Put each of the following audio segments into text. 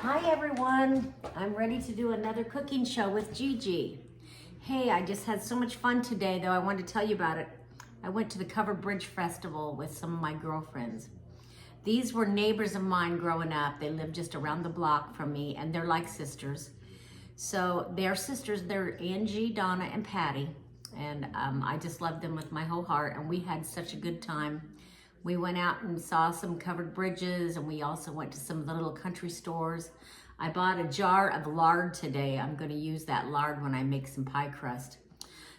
Hi everyone, I'm ready to do another cooking show with Gigi. Hey, I just had so much fun today though. I wanted to tell you about it. I went to the Covered Bridge Festival with some of my girlfriends. These were neighbors of mine growing up. They lived just around the block from me and they're like sisters. So they're sisters, they're Angie, Donna, and Patty. And I just loved them with my whole heart and we had such a good time. We went out and saw some covered bridges and we also went to some of the little country stores. I bought a jar of lard today. I'm gonna use that lard when I make some pie crust.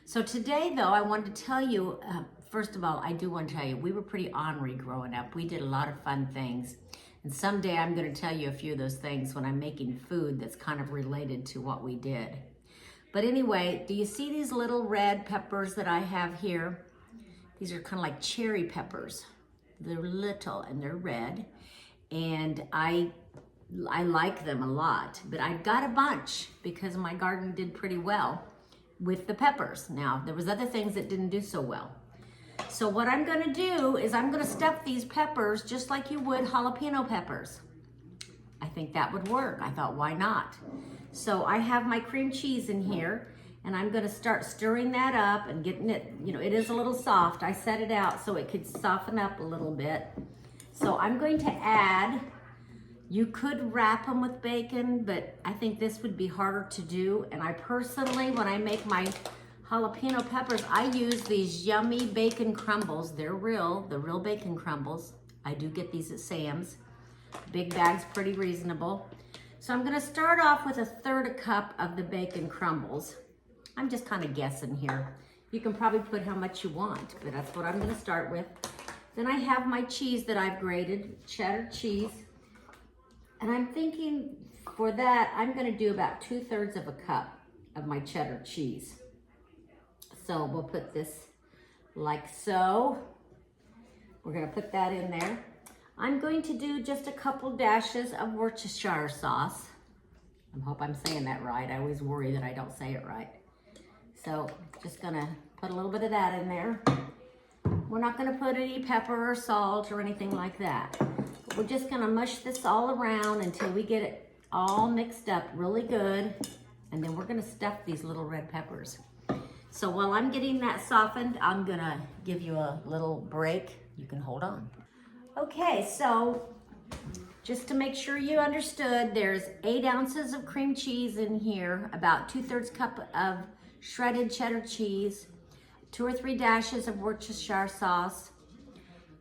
So today though, I wanted to tell you, first of all, I do want to tell you, we were pretty ornery growing up. We did a lot of fun things. And someday I'm gonna tell you a few of those things when I'm making food that's kind of related to what we did. But anyway, do you see these little red peppers that I have here? These are kind of like cherry peppers. They're little and they're red, and I like them a lot, but I got a bunch because my garden did pretty well with the peppers. Now, there was other things that didn't do so well. So what I'm gonna do is I'm gonna stuff these peppers just like you would jalapeno peppers. I think that would work. I thought, why not? So I have my cream cheese in here, and I'm gonna start stirring that up and getting it, it is a little soft. I set it out so it could soften up a little bit. So I'm going to add, you could wrap them with bacon, but I think this would be harder to do. And I personally, when I make my jalapeno peppers, I use these yummy bacon crumbles. They're the real bacon crumbles. I do get these at Sam's. Big bag's pretty reasonable. So I'm gonna start off with 1/3 cup of the bacon crumbles. I'm just kind of guessing here. You can probably put how much you want, but that's what I'm gonna start with. Then I have my cheese that I've grated, cheddar cheese. And I'm thinking for that, I'm gonna do about 2/3 of a cup of my cheddar cheese. So we'll put this like so. We're gonna put that in there. I'm going to do just a couple dashes of Worcestershire sauce. I hope I'm saying that right. I always worry that I don't say it right. So just gonna put a little bit of that in there. We're not gonna put any pepper or salt or anything like that. But we're just gonna mush this all around until we get it all mixed up really good. And then we're gonna stuff these little red peppers. So while I'm getting that softened, I'm gonna give you a little break. You can hold on. Okay, so just to make sure you understood, there's 8 ounces of cream cheese in here, about 2/3 cup of shredded cheddar cheese, 2 or 3 dashes of Worcestershire sauce,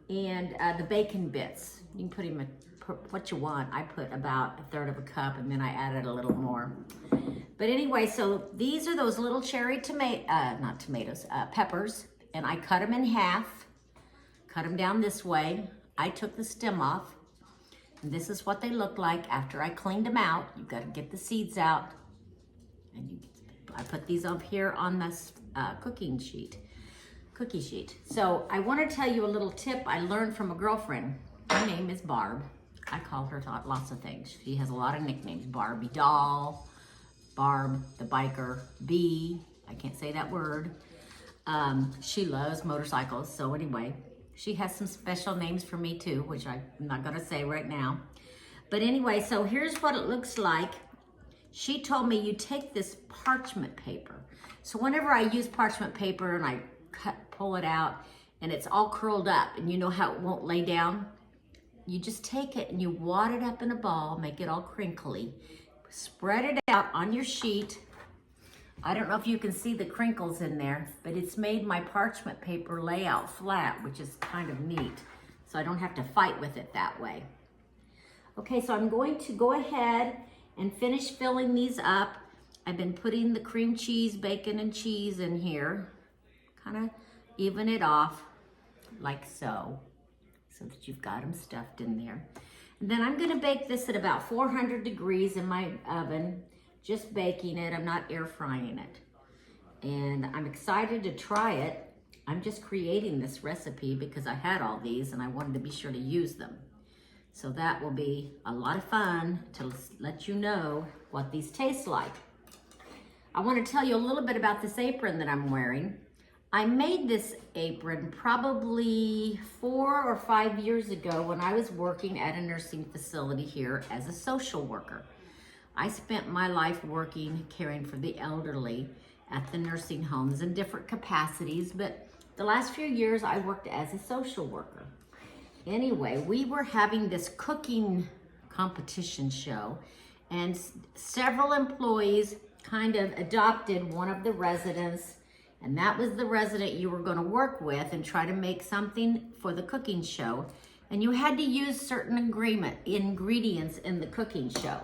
and the bacon bits. You can put what you want. I put about 1/3 of a cup, and then I added a little more. But anyway, so these are those little cherry peppers, and I cut them in half, cut them down this way. I took the stem off, and this is what they look like after I cleaned them out. You've got to get the seeds out, and I put these up here on this cookie sheet. So I want to tell you a little tip I learned from a girlfriend. Her name is Barb. I call her lots of things. She has a lot of nicknames. Barbie doll, Barb the biker, Bee, I can't say that word. She loves motorcycles, so anyway, she has some special names for me too, which I'm not gonna say right now. But anyway, so here's what it looks like. She told me you take this parchment paper. So whenever I use parchment paper and I pull it out and it's all curled up and you know how it won't lay down, you just take it and you wad it up in a ball, make it all crinkly, spread it out on your sheet. I don't know if you can see the crinkles in there, but it's made my parchment paper lay out flat, which is kind of neat. So I don't have to fight with it that way. Okay, so I'm going to go ahead and finish filling these up. I've been putting the cream cheese, bacon, and cheese in here. Kind of even it off like so that you've got them stuffed in there. And then I'm gonna bake this at about 400 degrees in my oven, just baking it. I'm not air frying it. And I'm excited to try it. I'm just creating this recipe because I had all these and I wanted to be sure to use them. So that will be a lot of fun to let you know what these taste like. I want to tell you a little bit about this apron that I'm wearing. I made this apron probably 4 or 5 years ago when I was working at a nursing facility here as a social worker. I spent my life working, caring for the elderly at the nursing homes in different capacities, but the last few years I worked as a social worker. Anyway, we were having this cooking competition show, and several employees kind of adopted one of the residents, and that was the resident you were going to work with and try to make something for the cooking show. And you had to use certain ingredients in the cooking show.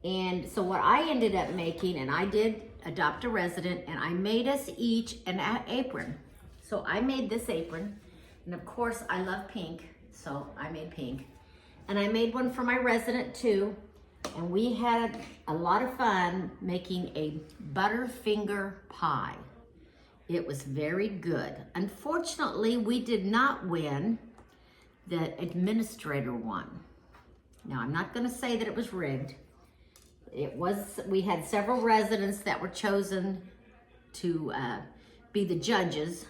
And so what I ended up making, and I did adopt a resident, and I made us each an apron. So I made this apron, and of course I love pink, so I made pink. And I made one for my resident too, and we had a lot of fun making a butterfinger pie. It was very good. Unfortunately, we did not win. The administrator won. Now, I'm not gonna say that it was rigged. We had several residents that were chosen to be the judges,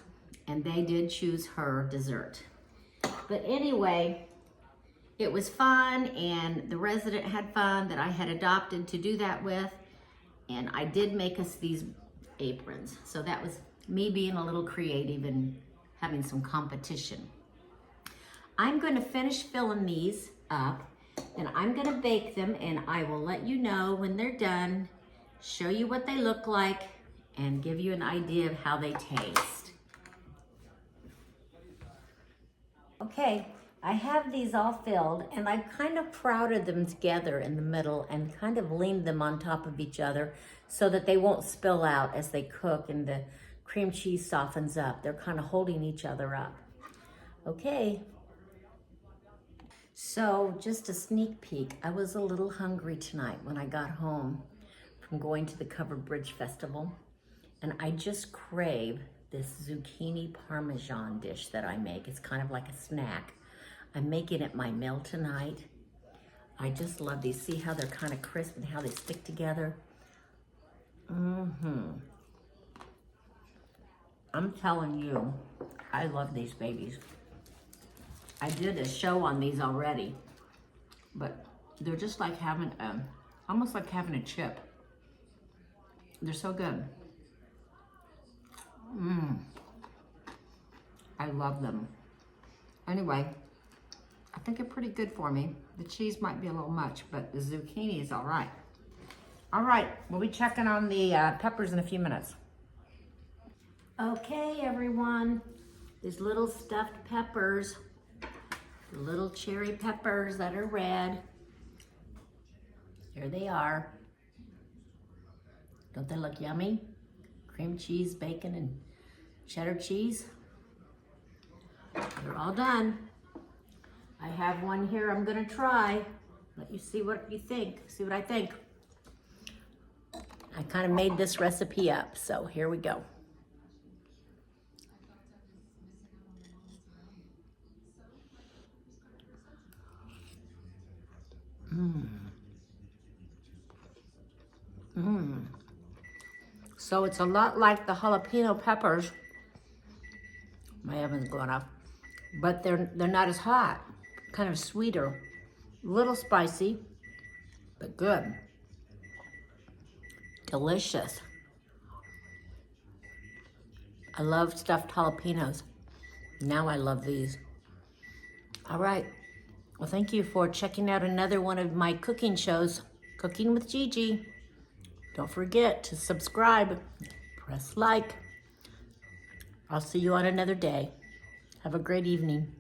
and they did choose her dessert. But anyway, it was fun, and the resident had fun that I had adopted to do that with, and I did make us these aprons. So that was me being a little creative and having some competition. I'm going to finish filling these up, and I'm going to bake them, and I will let you know when they're done, show you what they look like, and give you an idea of how they taste. Okay, I have these all filled, and I kind of crowded them together in the middle and kind of leaned them on top of each other so that they won't spill out as they cook and the cream cheese softens up. They're kind of holding each other up. Okay. So just a sneak peek, I was a little hungry tonight when I got home from going to the Covered Bridge Festival, and I just crave this zucchini parmesan dish that I make. It's kind of like a snack. I'm making it my meal tonight. I just love these. See how they're kind of crisp and how they stick together? I'm telling you, I love these babies. I did a show on these already, but they're just like having almost like having a chip. They're so good. I love them. Anyway, I think they're pretty good for me. The cheese might be a little much, but the zucchini is all right. All right, we'll be checking on the peppers in a few minutes. Okay, everyone, these little stuffed peppers, the little cherry peppers that are red. Here they are. Don't they look yummy? Cream cheese, bacon, and cheddar cheese. They're all done. I have one here I'm gonna try. Let you see what you think, see what I think. I kind of made this recipe up, so here we go. So it's a lot like the jalapeno peppers. My oven's going off. But they're not as hot, kind of sweeter, a little spicy, but good. Delicious. I love stuffed jalapenos. Now I love these. All right. Well, thank you for checking out another one of my cooking shows, Cooking with Gigi. Don't forget to subscribe, press like. I'll see you on another day. Have a great evening.